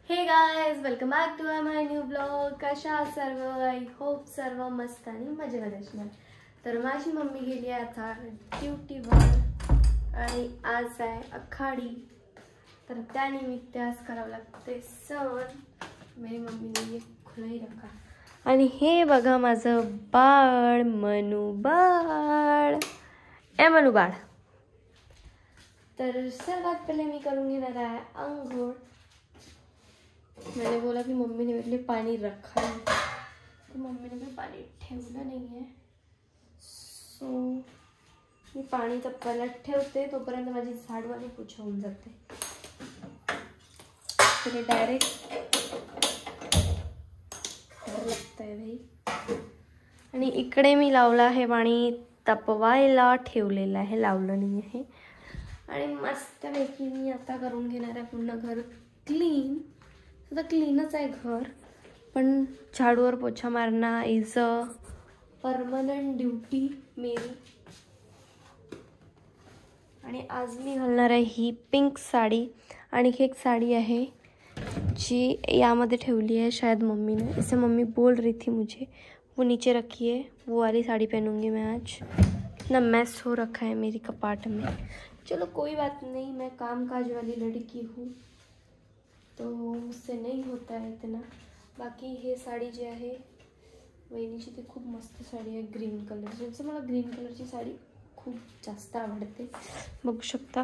हे guys, welcome back to my new blog. कशा आहात सर्व? आय होप सर्व मस्त आणि मजेत असणार. तर माझी मम्मी गेली आहे आता ड्युटीवर आणि आज आहे आखाडी. तर त्यानिमित्त आज करावं लागते सण. मेरी मम्मी ने ये खुलाई रखा. आणि हे बघा माझं बाळ मनू बाळ. मनू बाळ. तर सर्वात पहिले मी करून घेणार आहे अंघोळ. मैंने बोला कि मम्मी ने मेरे लिए पानी रखा है, तो मम्मी ने भी पानी ठेवलं नाही आहे. सो मी पाणी तापवायला ठेवते, तोपर्यंत माझी झाडू आणि पोछा होऊन जाते. तर डायरेक्ट लागत आहे भाई. आणि इकडे मी लावलं आहे पाणी तापवायला ठेवलेलं आहे, लावलं नाही आहे. आणि मस्तपैकी मी आता करून घेणार आहे पूर्ण घर क्लीन. आता क्लीनच आहे घर, पण झाडूवर पोछा मारणं इज अ परमनंट ड्युटी मेरी. आणि आज मी घालणार आहे ही पिंक साड़ी. आणि एक साड़ी है जी यामध्ये ठेवली है शायद मम्मी ने. इसे मम्मी बोल रही थी मुझे वो नीचे रखी है. वो वाली साड़ी पहनूंगी मैं आज. इतना मैस हो रखा है मेरी कपाट में. चलो कोई बात नहीं, मैं कामकाज वाली लड़की हूँ तो मुझसे नहीं होता है इतना. बाकी हे साडी जी आहे वहिनीची ती खूप मस्त साडी आहे ग्रीन कलरची. जसं मला ग्रीन कलरची साडी खूप जास्त आवडते. बघू शकता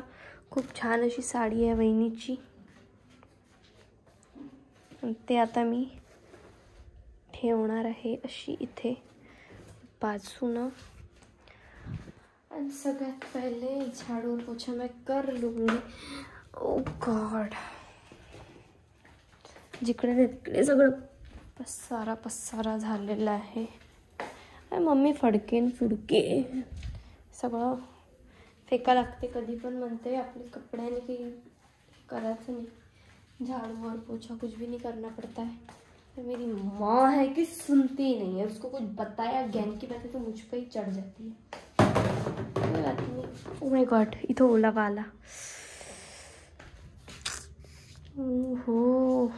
खूप छान अशी साडी आहे वहिनीची. ते आता मी ठेवणार आहे अशी इथे बाजूनं. आणि सगळ्यात पहिले झाडूवर पोछा मैं कर लूँगी. ओ गॉड, जिकडे तिकडे सगळं पसारा झालेला आहे. मम्मी फडकेन फुडके सगळं फेका लागते. कधी पण म्हणते आपले कपड्याने काही करायचं नाही. झाड़ूवर पोछा कुछ भी नहीं करना पड़ता है. तो मेरी माँ है कि सुनती ही नहीं है. उसको कुछ बताया ज्ञान की बातें तो मुझ पर ही चढ़ जाती है. कोई बात नहीं. ओ माय गॉड, इथं ओलावा आला. ओहो,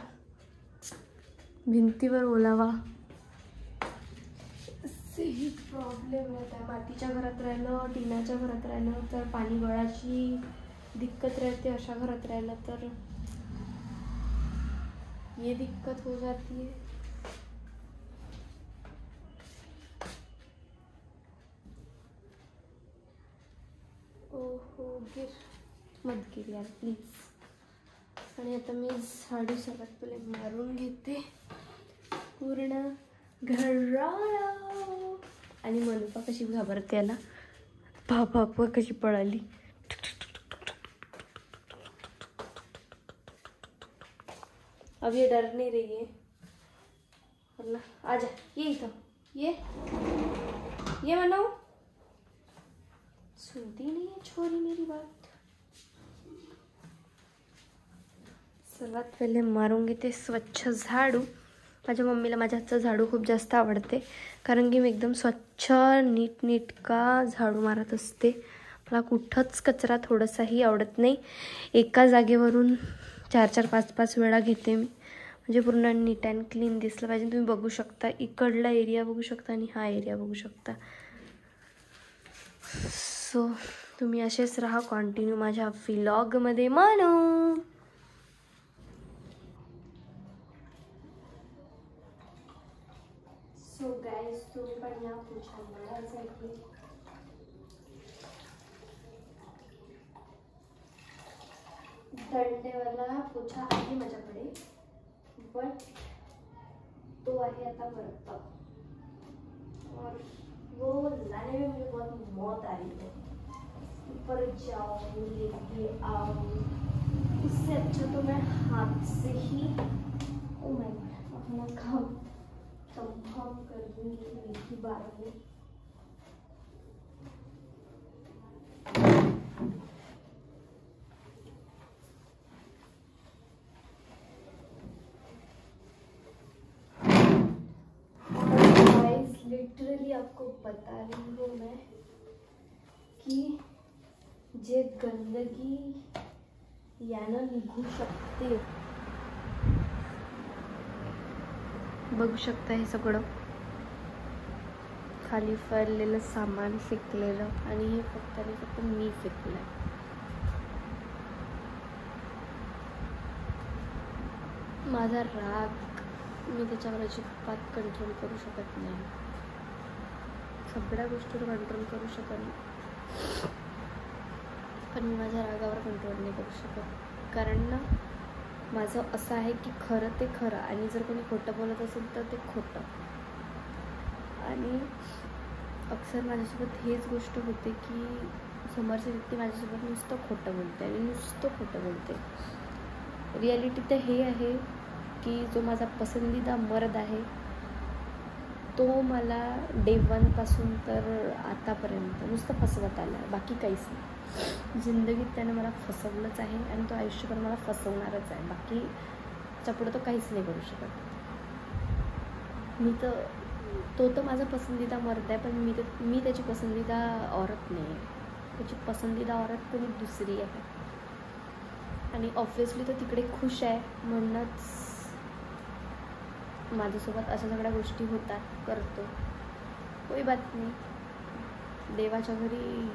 भिंतीवर ओलावा. ही प्रॉब्लेम रहता है. मातीच्या घरात राहिलं, टिनाच्या घरात राहिलं तर पाणी गळाची दिक्कत रहते. अशा घरात राहिलं तर ये दिक्कत हो जाती है. ओहो, गिर मत गिर यार प्लीज. आणि आता मी साडी सगळ्यात पहिले मारून घेते पूर्ण घराला. आणि मनूपा कशी घाबरते याला. बाबा कशी पळाली. अब ये डर नहीं रही है. वरना आजा, ये इधर, ये मनो. सुनती नहीं है छोरी मेरी बात. सर्वात पहिले मारून घेते स्वच्छ झाडू. माझ्या मम्मीला माझ्या हातचा झाडू खूप जास्त आवडते, कारण की मी एकदम स्वच्छ नीटनेटका झाडू मारत असते. मला कुठंच कचरा थोडासाही आवडत नाही. एका जागेवरून 4-4, 5-5 वेळा घेते मी. म्हणजे पूर्ण नीट अँड क्लीन दिसलं पाहिजे. तुम्ही बघू शकता, इकडला एरिया बघू शकता आणि हा एरिया बघू शकता. सो तुम्ही असेच राहा कंटिन्यू माझ्या व्लॉगमध्ये. मानू सो गाइस, तुम्ही पण या पोछा मारायसाठी. दंडेवाला पोछा आहे माझ्याकडे, बट तो आहे आता वरता. और वो लाने में मुझे बहुत मौत आ रही है. ऊपर जाओ लेके आओ. इससे अच्छा तो मैं हाथ से ही ओ माय गॉड अपना काम तमाम कर दूंगी एक ही बार में. लिटरली आपको बता रही हूँ मैं कि जे गंदगी यानं निघू शकते बघू शकता हे सगळं खाली पडलेलं सामान फेकलेलं, आणि हे फक्त आणि फक्त मी फेकलं. माझा राग मी त्याच्यावर अजिबात कंट्रोल करू शकत नाही. सगळ्या गोष्टीवर कंट्रोल करू शकत, पण मी माझ्या रागावर कंट्रोल नाही करू शकत. कारण ना माझं असं आहे की खरं ते खरं, आणि जर कोणी खोटं बोलत असेल तर ते खोटं. आणि अक्सर माझ्यासोबत हेच गोष्ट होते की समोरची व्यक्ती माझ्यासोबत नुसतं खोटं बोलते आणि नुसतं खोटं बोलते. रिॲलिटी तर हे आहे की जो माझा पसंदीदा मर्द आहे तो मला डे 1 पासून तर आतापर्यंत नुसतं फसवत आला आहे, बाकी काहीच नाही. जिंदगीत त्याने मला फसवलंच आहे आणि तो आयुष्यभर मला फसवणारच आहे. बाकी त्याच्यापुढं तो काहीच नाही करू शकत. तो तर माझा पसंदीदा मर्द आहे, पण मी त्याची पसंदीदा औरत नाही आहे. त्याची पसंदीदा औरत कोणी दुसरी आहे. आणि ऑब्व्हियसली तो तिकडे खुश आहे, म्हणूनच माझ्यासोबत अशा सगळ्या गोष्टी होतात, करतो. कोई बात नाही, देवाच्या घरी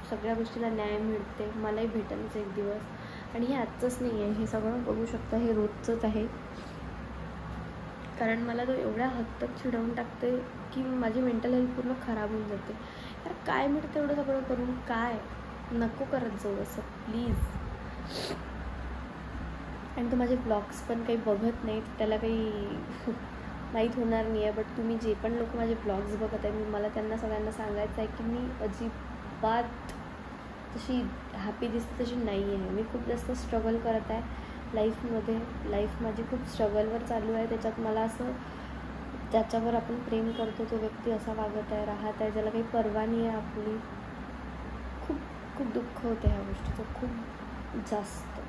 सगळ्या गोष्टीला न्याय मिळते. मलाही भेटेलच एक दिवस. आणि हे आजचंच नाही आहे, हे सगळं बघू शकता हे रोजचंच आहे. कारण मला तो एवढ्या हद तक चिडवून टाकते की माझी मेंटल हेल्थ पूर्ण खराब होऊन जाते. यार काय मिळतं एवढं सगळं करून? काय नको करत जाऊ असं प्लीज. आणि तो माझे ब्लॉग्स पण काही बघत नाहीत, त्याला काही माहीत होणार नाही आहे. बट तुम्ही जे पण लोक माझे ब्लॉग्स बघत आहे, मला त्यांना सगळ्यांना सांगायचं आहे की मी अजिबात तशी हॅपी दिसते तशी नाही आहे. मी खूप जास्त स्ट्रगल करत आहे लाईफमध्ये. लाईफ माझी खूप स्ट्रगलवर चालू आहे. त्याच्यात मला असं ज्याच्यावर आपण प्रेम करतो तो व्यक्ती असा वागत आहे, राहत आहे, ज्याला काही पर्वा नाही आहे आपली. खूप खूप दुःख होते ह्या गोष्टीचं, खूप जास्त.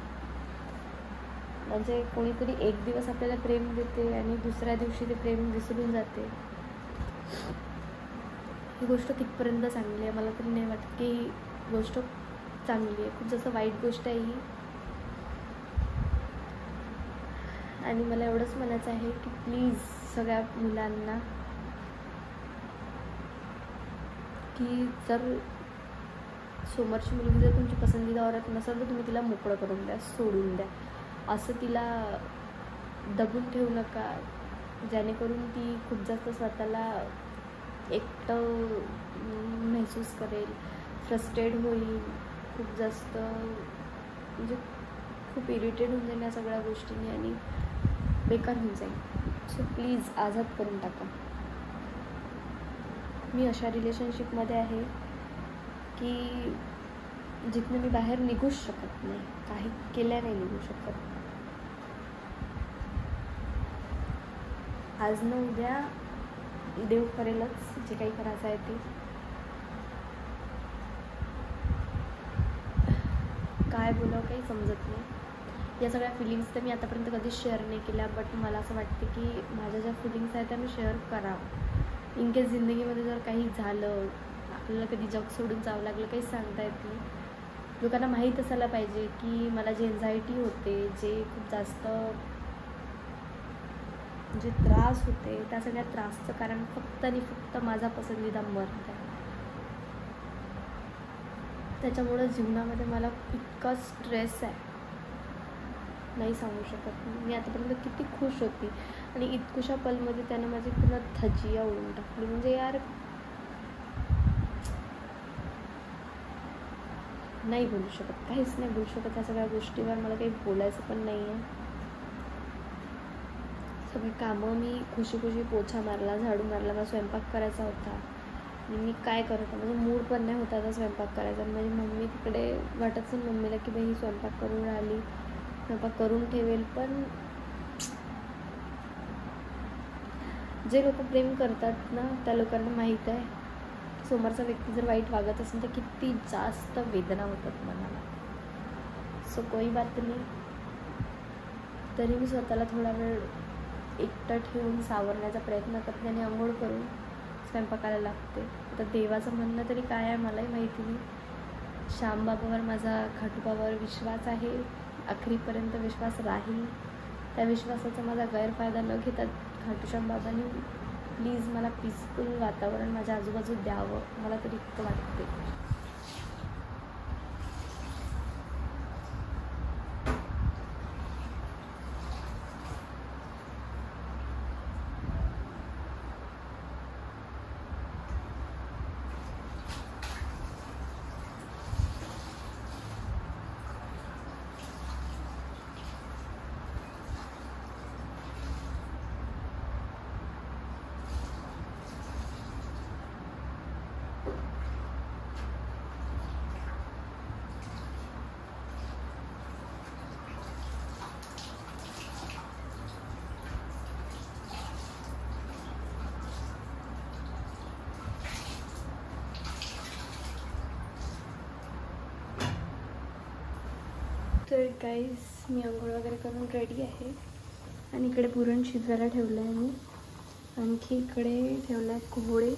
म्हणजे कोणीतरी एक दिवस आपल्याला प्रेम देते आणि दुसऱ्या दिवशी ते प्रेम विसरून जाते. ही गोष्ट कितपर्यंत चांगली आहे? मला तरी नाही वाटत की ही गोष्ट चांगली आहे. खूप जास्त वाईट गोष्ट आहे ही. आणि मला एवढंच म्हणायचं आहे की प्लीज सगळ्या मुलांना की जर समोरची मुलगी जर तुमची पसंदीदा औरत नसेल तर तुम्ही तिला मोकळं करून द्या, सोडून द्या. असं तिला दबून ठेवू नका जेणेकरून ती खूप जास्त स्वतःला एकटं महसूस करेल, फ्रस्ट्रेट होईल, खूप जास्त म्हणजे खूप इरिटेट होऊन जाईल या सगळ्या गोष्टींनी आणि बेकार होऊन जाईल. सो प्लीज आझाद करून टाका. मी अशा रिलेशनशिपमध्ये आहे की जिथनं मी बाहेर निघूच शकत नाही, काही केल्या नाही निघू शकत. आज न उद्या देव करेलच जे काही करायचं आहे ते. काय बोलावं काही समजत नाही. या सगळ्या फिलिंग्स तर मी आतापर्यंत कधीच शेअर नाही केल्या, बट मला असं वाटते की माझ्या ज्या फिलिंग्स आहेत त्या मी शेअर करावं. इन केस जिंदगीमध्ये जर काही झालं, आपल्याला कधी जग सोडून जावं लागलं, काही सांगता येत नाही. लोकांना माहीत असायला पाहिजे की मला जे एन्झायटी होते, जे खूप जास्त जे त्रास होते, त्या सगळ्या त्रासचं कारण फक्त आणि फक्त माझा पसंदीदा मर्द आहे. त्याच्यामुळं जीवनामध्ये मला इतका स्ट्रेस आहे, नाही सांगू शकत. मी आतापर्यंत किती खुश होती आणि इतकुशा पलमध्ये त्यानं माझी पूर्ण धजिया उडून टाकली. म्हणजे यार नाही बोलू शकत, काहीच नाही बोलू शकत. या सगळ्या गोष्टीवर मला काही बोलायचं पण नाही आहे. सगळी कामं मी खुशी पोछा मारला, झाडू मारला. मला स्वयंपाक करायचा होता आणि मी काय करत म्हणजे मूड पण नाही होता आता स्वयंपाक करायचा. माझी मम्मी तिकडे वाटत मम्मीला की बाई ही स्वयंपाक करून राहिली, स्वयंपाक करून ठेवेल. पण जे लोक प्रेम करतात ना त्या लोकांना माहीत आहे समोरचा व्यक्ती जर वाईट वागत असेल तर किती जास्त वेदना होतात मनाला. सो कोई बात नाही. तरी मी स्वतःला थोडा वेळ एकटं ठेवून सावरण्याचा प्रयत्न करते आणि आंघोळ करून स्वयंपाकाला लागते. आता देवाचं म्हणणं तरी काय आहे मलाही माहिती नाही. श्यामबाबावर माझा खाटूबाबावर विश्वास आहे, अखेरीपर्यंत विश्वास राहील. त्या विश्वासाचा माझा गैरफायदा न घेता खाटूश्याम बाबांनी प्लीज मला पीसफुल वातावरण माझ्या आजूबाजू द्यावं, मला तरी इतकं वाटते. तर गाईज मी आंघोळ वगैरे करून रेडी आहे आणि इकडे पुरण शिजवायला ठेवलं आहे मी. आणखी इकडे ठेवलं आहे कोहळे,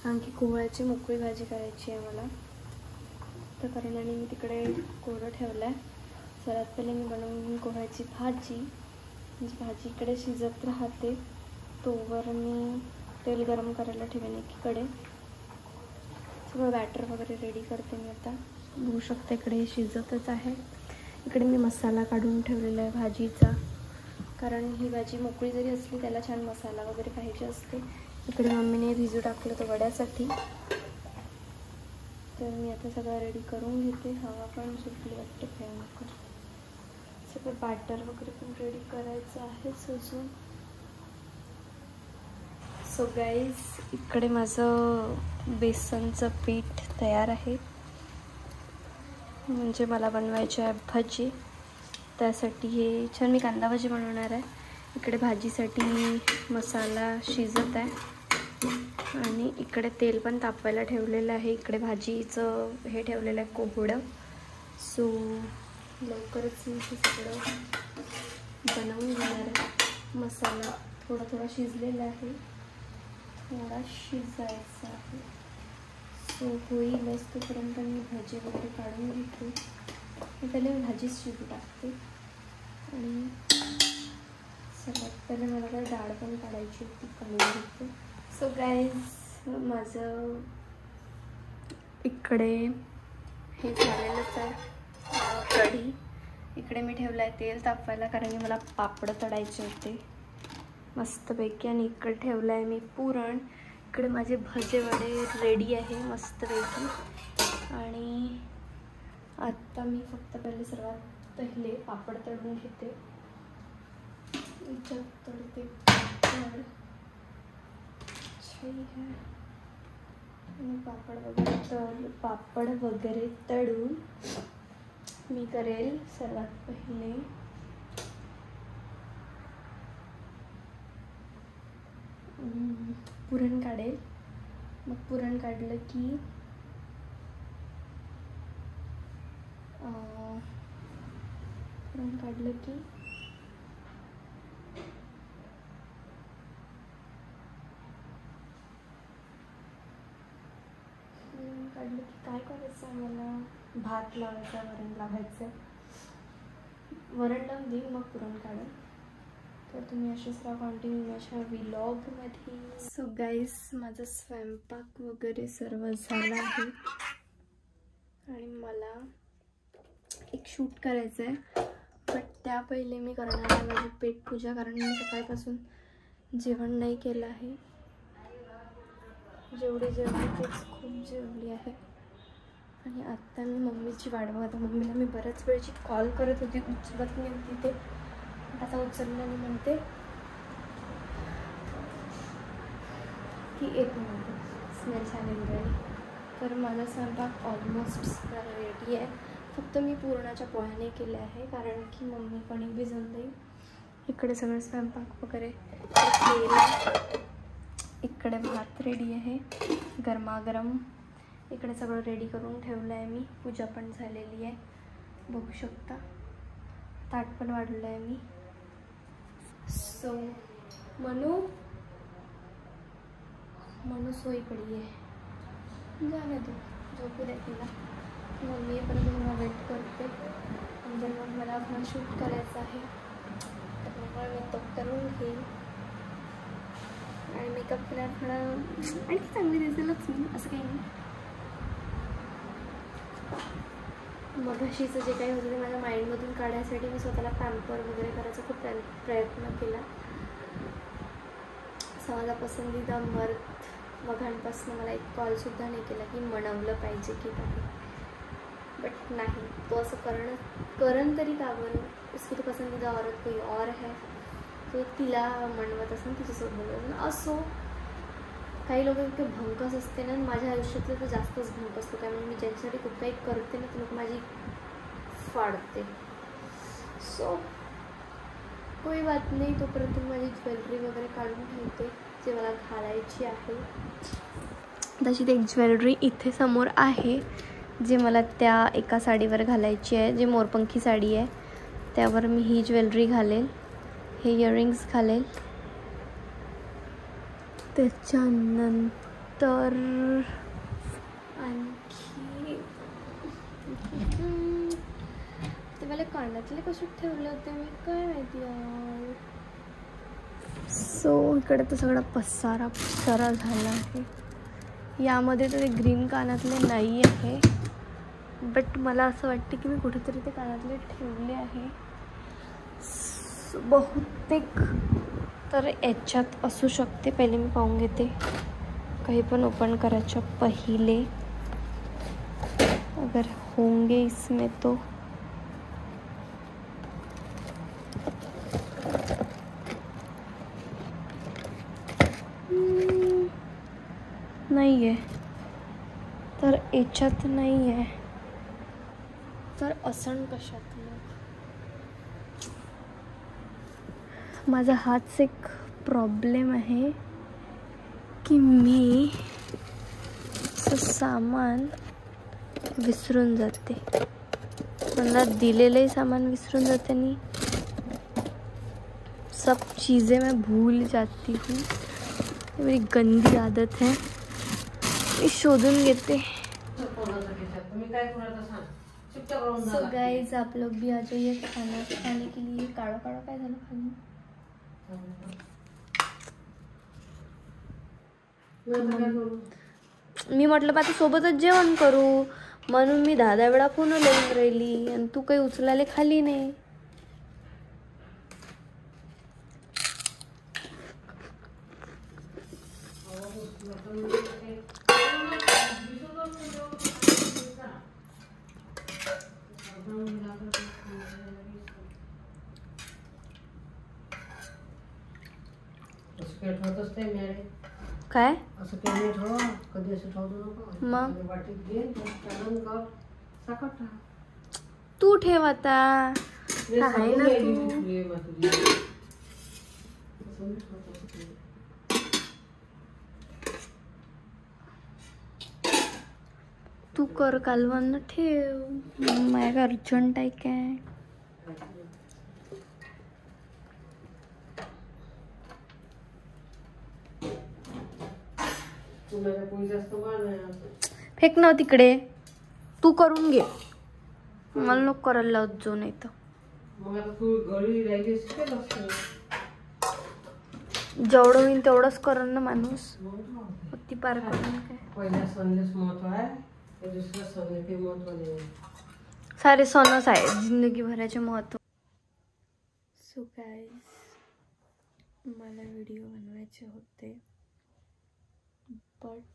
आणखी कोहळ्याची मोकळी भाजी करायची आहे मला. तर कारण आणि मी तिकडे कोहळं ठेवलं आहे. सर्वात पहिले मी बनवून कोहळ्याची भाजी, म्हणजे भाजी इकडे शिजत राहते तोवर मी तेल गरम करायला ठेवेन एकीकडे. सगळं बॅटर वगैरे रेडी करते मी आता. बघू शकते इकडे शिजतच आहे. इकडे मी मसाला काढून ठेवलेला आहे भाजीचा, कारण ही भाजी मोकळी जरी असली त्याला छान मसाला वगैरे पाहिजे असते. इकडे मम्मीने भिजू टाकलं तर वड्यासाठी. तर मी आता सगळं रेडी करून घेते. हवा पण सुटली वाटते भयंकर. सगळं बॅटर वगैरे पण रेडी करायचं आहे अजून. सो गाईज इकडे माझं बेसनचं पीठ तयार आहे, म्हणजे मला बनवायची आहे भजी. त्यासाठी हे छान मी कांदा भाजी बनवणार आहे. इकडे भाजीसाठी मसाला शिजत आहे आणि इकडे तेल पण तापवायला ठेवलेलं आहे. इकडे भाजीचं हे ठेवलेलं आहे कोहळं. सो लवकरच मी हे सगळं बनवून घेणार आहे. मसाला थोडा थोडा शिजलेला आहे, थोडा शिजायचा आहे. सो होईलच तोपर्यंत मी भाजी वगैरे काढून घेते. पहिले मी भाजीच शिजू टाकते आणि सगळ्यात पहिले मला काय डाळ पण काढायची होती, काढून घेते. सो गाईज माझं इकडे हे झालेलंच आहे कढी. इकडे मी ठेवलं आहे तेल तापवायला, कारण की मला पापड तळायचे होते मस्तपैकी. आणि इकडे ठेवलं आहे मी पुरण. इकडे माझे भजे वडे रेडी आहे मस्तपैकी. आणि आत्ता मी फक्त पहिले सर्वात पहिले पापड तळून घेते. याच्यात तळते पापड आणि पापड वगैरे तळून मी करेल सर्वात पहिले पुरण काढेल. मग पुरण काढलं की काय करायचं आहे, मला भात लावायचा, वरण लावायचं. वरण लावून देईन मग पुरण काढेल. तर तुम्ही असेच राहा कंटिन्यू माझ्या व्लॉगमध्ये. सो गाईस माझा स्वयंपाक वगैरे सर्व झाला आहे आणि मला एक शूट करायचं आहे. बट त्या पहिले मी करणार आहे माझी पेटपूजा, कारण मी सकाळपासून जेवण नाही केलं आहे. जेवढी जेवली तेच खूप जेवली आहे. आणि आत्ता मी मम्मीची वाट बघत. मम्मीला मी बऱ्याच वेळची कॉल करत होती, उचलत नाही होती ते. आता उचललं आणि म्हणते की एक मिनिट स्मेल छान येईल. तर माझा स्वयंपाक ऑलमोस्ट रेडी आहे. फक्त मी पुरणाच्या पोळ्या नाही केल्या आहे, कारण की मम्मी कणिक भिजवून देईल. इकडे सगळं स्वयंपाक वगैरे केलं. इकडे भात रेडी आहे गरमागरम. इकडे सगळं रेडी करून ठेवलं आहे मी. पूजा पण झालेली आहे, बघू शकता. ताट पण वाढलं आहे मी. सो मनू सोई पडी आहे, जाणे दे, झोपू दे तिला. मम्मी पण मला वेट करते. नंतर मग मला आपला शूट करायचं आहे, तर मग मी तो करून घेईन. आणि मेकअप केल्यावर थोडं आणखी चांगली दिसेलच मी, असं काही नाही. मग अशीचं जे काही होतं ते माझ्या माइंडमधून काढण्यासाठी मी स्वतःला पॅम्पर वगैरे करायचा खूप प्रयत्न केला. माझा पसंदीदा मर्द मघांपासून मला एक कॉलसुद्धा नाही केला की मनवलं पाहिजे की काही, बट नाही, तो असं करण तरी का बरं. उसकी तो पसंदीदा औरत कोई और है, तो तिला म्हणवत असेल, तिच्यासोबत बोलत असो. काही लोक इतके भंकस असते ना, माझ्या आयुष्यातलं तर जास्तच भंक असतो. काय म्हणजे मी ज्यांच्यासाठी खूप काही करते ना, ते लोक माझी फाडते. सो कोई बात नाही, तोपर्यंत माझी ज्वेलरी वगैरे काढून ठेवते जे मला घालायची आहे. तशी एक ज्वेलरी इथे समोर आहे जे मला त्या एका साडीवर घालायची आहे, जी मोरपंखी साडी आहे त्यावर मी ही ज्वेलरी घालेल, हे इयरिंग्स घालेल. त्याच्यानंतर आणखी ते मला कानातले कसे ठेवले होते मी काय माहिती यार. सो इकडे तर सगळा पसारा झाला आहे. यामध्ये तर ते ग्रीन कानातले नाही आहे, बट मला असं वाटतं की मी कुठेतरी ते कानातले ठेवले आहे. बहुतेक तर याच्यात असू शकते. पहिले मी पाहून घेते, काही पण ओपन करायच्या पहिले. अगर होंगे इसमें तो नाही आहे, तर याच्यात नाही आहे, तर असण कशात मग. माझा हाच एक प्रॉब्लेम आहे की मी सामान विसरून जाते. मला दिलेले सामान विसरून जाते आणि सब चीज़ें मैं भूल जाती हूँ. ये मेरी गंदी आदत है, मी शोधून घेते. सो गाइस, आप लोग भी आ जाइए खाना खाने के लिए. काढ़ा काय झालं खाली. मी म्हटलं आता सोबतच जेवण करू, म्हणून मी 10 वेळा फोन लावून राहिली आणि तू काही उचलायला खाली नाही. काय असं काही ठेवा, कधी असं ठेवतो नको. मग वाटीत घे, त्यानंतर साखर टाक. तू ठेव आता, आहे ना तू कर कालवण ठेव. माझ्या अर्जंट आहे काय. फेक ना तिकडे, तू करून घे. मला नको करायला लावत जो, नाही तर जेवढं होईल तेवढंच करण ना माणूस. ती पार करून काय पहिल्या सणलेच महत्व आहे, दुसऱ्या सणले काही महत्व नाही. सारे सणच आहे जिंदगी भराचे महत्व. सो गाइस, मला व्हिडिओ बनवायचे होते, बट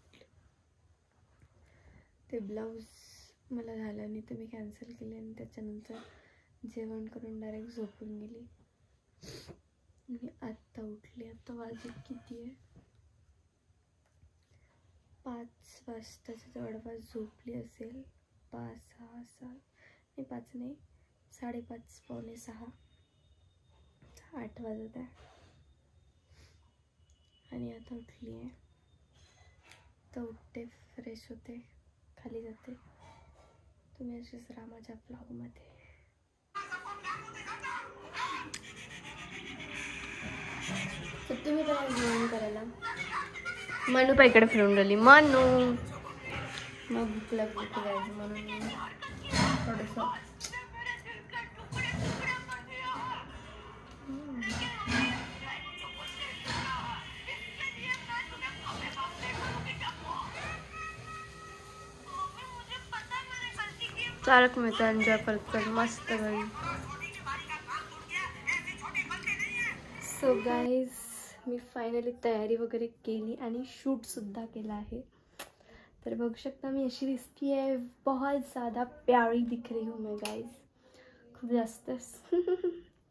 ते ब्लाऊज मला झालं नाही तर मी कॅन्सल केले आणि त्याच्यानंतर जेवण करून डायरेक्ट झोपून गेली. मी आत्ता उठली. आता वाजत किती आहे, 5 वाजताच्या जवळपास झोपली असेल. 5, 6, 7 नाही, 5 नाही, 5:30 पावणे 6, 8 वाजत आहे आणि आता उठली आहे. तर उठते, फ्रेश होते, खाली जाते. तुम्ही असेच राहा माझ्या ब्लॉगमध्ये. तर तुम्ही पण जेवण करायला. मनू पाईकडे फिरून राहिली. मनू मग भूक लागली म्हणून थोडंसं तारक मेहता एन्जॉय करतात मस्त घरी. सो गाईज, मी फायनली तयारी वगैरे केली आणि शूटसुद्धा केला आहे. तर बघू शकता मी अशी दिसती आहे. बहुत ज़्यादा प्यारी दिख रही हूँ मैं गाईज, खूप जास्त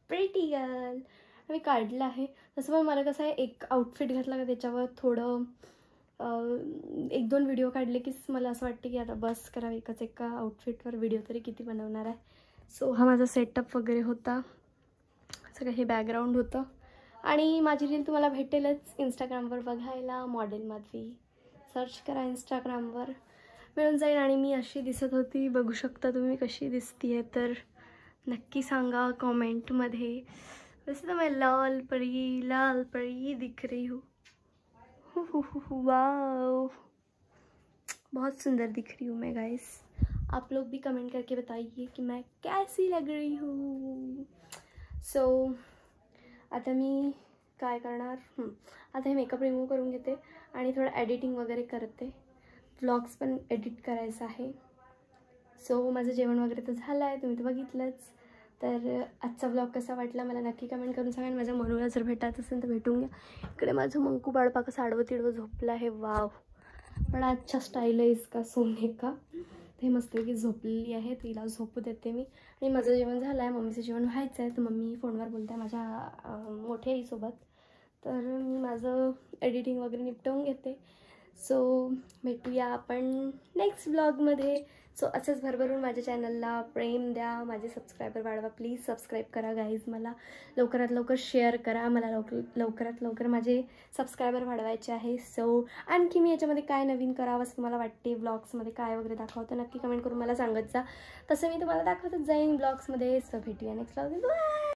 प्रिटी गर्ल. मी काढलं आहे तसं. पण मला कसं आहे, एक आउटफिट घातला का त्याच्यावर थोडं 1-2 व्हिडिओ काढले की मला असं वाटतं की आता बस करा, एका आउटफिटवर व्हिडिओ तरी किती बनवणार आहे. सो हा माझा सेटअप वगैरे होता, सगळं हे बॅकग्राऊंड होतं. आणि माझी रील तुम्हाला भेटेलच इंस्टाग्रामवर बघायला. मॉडेल माधवी सर्च करा इंस्टाग्रामवर, मिळून जाईल. आणि मी अशी दिसत होती, बघू शकता तुम्ही कशी दिसती आहे तर नक्की सांगा कमेंटमध्ये. वैसे तो मैं लाल परी दिख रही हूँ. वाओ, बहुत सुंदर दिख रही हूँ मैं गाइस. आप लोग भी कमेंट करके बताइए कि मैं कैसी लग रही हूँ. सो आता मी काय करणार, आता हे मेकअप रिमूव्ह करून घेते आणि थोडं एडिटिंग वगैरे करते. व्लॉग्स पण एडिट करायचं आहे. सो माझं जेवण वगैरे तर झालं आहे, तुम्ही तर बघितलंच. तर आजचा व्लॉग कसा वाटला मला नक्की कमेंट करून सांगा. माझ्या मनूला जर भेटायचं असेल तर भेटून घ्या. इकडे माझं मंकू बाळपा कसं आडवं तिडवं झोपलं आहे. वाव, पण आजच्या स्टाईल आहे इसका सोने का. ते मस्तपैकी झोपलेली आहे, तिला झोपू देते मी. आणि माझं जेवण झालं आहे, मम्मीचं जेवण व्हायचं आहे. तर मम्मी फोनवर बोलते आहे माझ्या मोठ्या आईसोबत. तर मी माझं एडिटिंग वगैरे निपटवून घेते. सो भेटूया आपण नेक्स्ट व्लॉगमध्ये. सो असंच भरभरून माझ्या चॅनलला प्रेम द्या. माझे सबस्क्रायबर वाढवा प्लीज. सबस्क्राईब करा गाईज. मला लवकरात लवकर शेअर करा. मला लवकरात लवकर माझे सबस्क्रायबर वाढवायचे आहे. सो आणखी मी याच्यामध्ये काय नवीन करावं असं तुम्हाला वाटते, ब्लॉग्समध्ये काय वगैरे दाखवतं नक्की कमेंट करून मला सांगत जा. तसं मी तुम्हाला दाखवतच जाईन ब्लॉग्समध्ये. सो भेटूया नेक्स्ट व्लॉग. बाय.